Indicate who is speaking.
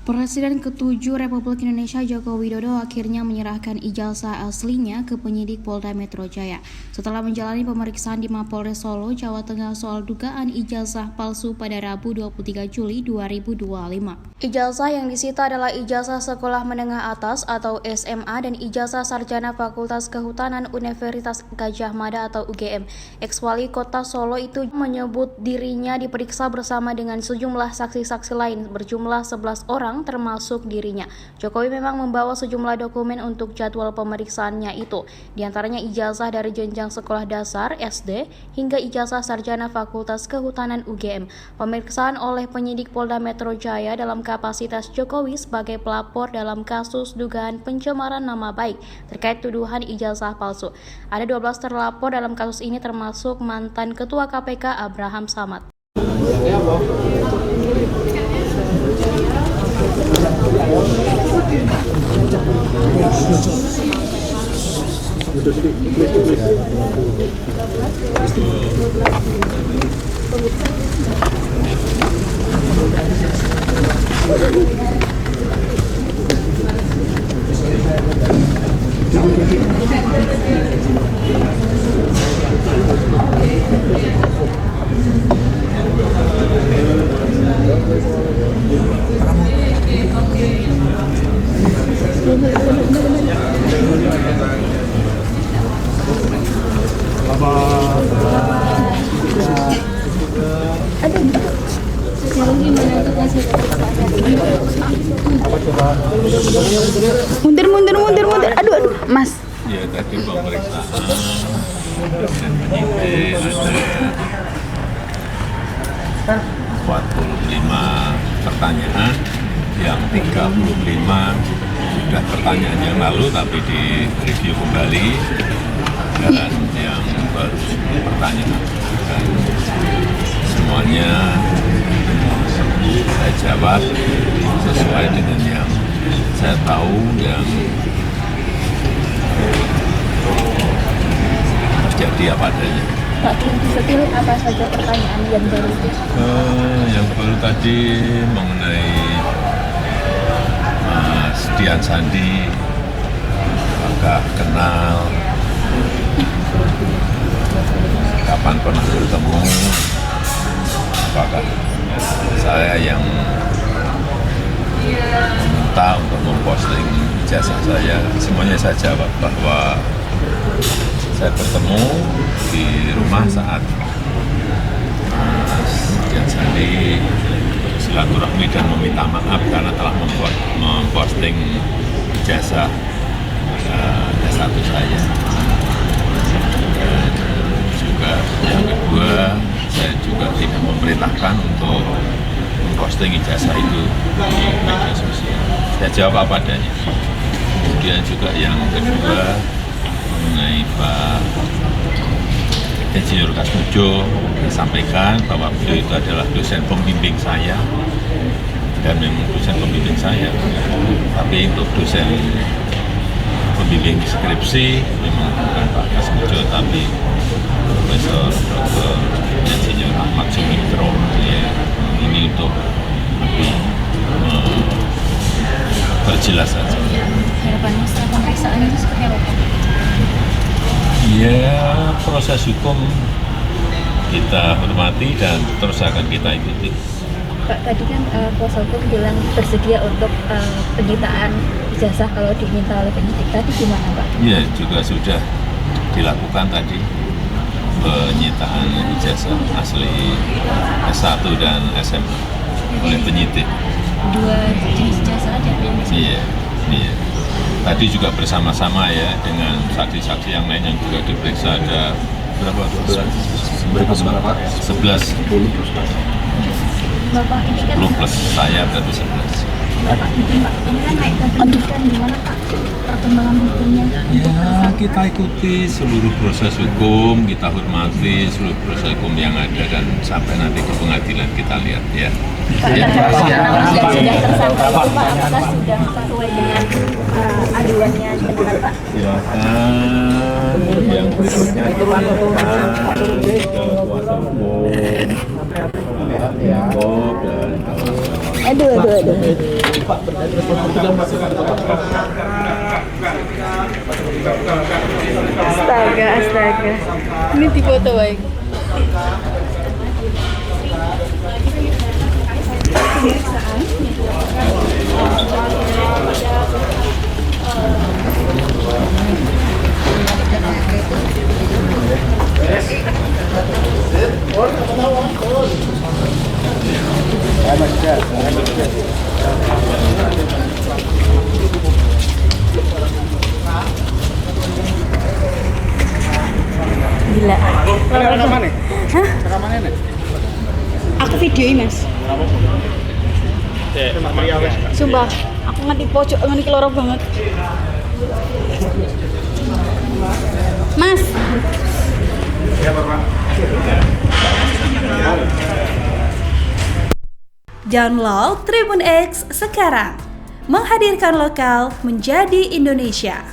Speaker 1: Presiden ke-7 Republik Indonesia Joko Widodo akhirnya menyerahkan ijazah aslinya ke penyidik Polda Metro Jaya setelah menjalani pemeriksaan di Mapolres Solo, Jawa Tengah soal dugaan ijazah palsu pada Rabu 23 Juli 2025. Ijazah yang disita adalah ijazah sekolah menengah atas atau SMA dan ijazah sarjana Fakultas Kehutanan Universitas Gadjah Mada atau UGM. Ex-wali kota Solo itu menyebut dirinya diperiksa bersama dengan sejumlah saksi-saksi lain berjumlah 11 orang termasuk dirinya. Jokowi memang membawa sejumlah dokumen untuk jadwal pemeriksaannya itu, diantaranya ijazah dari jenjang sekolah dasar SD hingga ijazah sarjana Fakultas Kehutanan UGM. Pemeriksaan oleh penyidik Polda Metro Jaya dalam kapasitas Jokowi sebagai pelapor dalam kasus dugaan pencemaran nama baik terkait tuduhan ijazah palsu. Ada 12 terlapor dalam kasus ini termasuk mantan Ketua KPK Abraham Samad.
Speaker 2: Mundur. Aduh, Mas.
Speaker 3: Ya, tadi pemeriksaan dan penyidik ada 45 pertanyaan, yang 35 sudah pertanyaan yang lalu tapi direview kembali, dan yang baru 10 pertanyaan, dan semuanya saya jawab sesuai dengan yang saya tahu, yang terjadi apa adanya.
Speaker 2: Pak, bisa pilih apa saja pertanyaan yang baru itu?
Speaker 3: Yang baru tadi mengenai Mas Dian Sandi, apakah kenal, kapan pernah bertemu, apakah saya yang meminta untuk memposting ijazah saya. Semuanya saya jawab bahwa saya bertemu di rumah saat Mas Dian Sandi silaturahmi dan meminta maaf karena telah memposting ijazah S1 saya. Dan juga yang kedua, saya juga tidak memerintahkan untuk memposting ijazah itu di media sosial. Saya jawab apa adanya. Kemudian juga yang kedua mengenai Pak Insinyur Kasmujo, saya sampaikan bahwa beliau itu adalah dosen pembimbing saya, dan memang dosen pembimbing saya, tapi untuk dosen pembimbing skripsi memang bukan Pak Kasmujo tapi Profesor Dr. Insinyur Ahmad Sumitro. Ya, ini untuk berjelas saja.
Speaker 2: Harapannya setelah pemeriksaan itu seperti apa, Pak?
Speaker 3: Ya, proses hukum kita hormati dan terus akan kita ikuti.
Speaker 2: Pak, tadi kan kuasa hukum bilang bersedia untuk penyitaan ijazah kalau diminta oleh penyidik. Tadi gimana, Pak?
Speaker 3: Ya, juga sudah dilakukan tadi penyitaan ijazah asli S1 dan SMA oleh penyidik.
Speaker 2: Dua jenis ijazah ada yang
Speaker 3: Iya. Tadi juga bersama-sama ya dengan saksi-saksi yang lain yang juga diperiksa, ada berapa? 11.
Speaker 2: Bapak ini kan
Speaker 3: 10 plus saya berarti 11.
Speaker 2: Bapak ini kan naik ke penyidikan, gimana Pak perkembangan hukumnya?
Speaker 3: Ya, kita ikuti seluruh proses hukum, kita hormati seluruh proses hukum yang ada, dan sampai nanti ke pengadilan kita lihat ya.
Speaker 2: Pak, nama yang sudah tersangka itu Pak, apakah sudah sesuai dengan aduannya dengan Pak?
Speaker 3: Silakan yang berikutnya kita ke kuasa hukum, Jakob dan kawan-kawan.
Speaker 2: Astaga. Ini di foto baik. Gila.
Speaker 4: Rekaman nih?
Speaker 2: Hah?
Speaker 4: Rekamannya nih?
Speaker 2: Aku videoin mas. Sumpah, aku ngerti pojok, ngerti keloro banget. Mas.
Speaker 5: Download Tribun X sekarang, menghadirkan lokal menjadi Indonesia.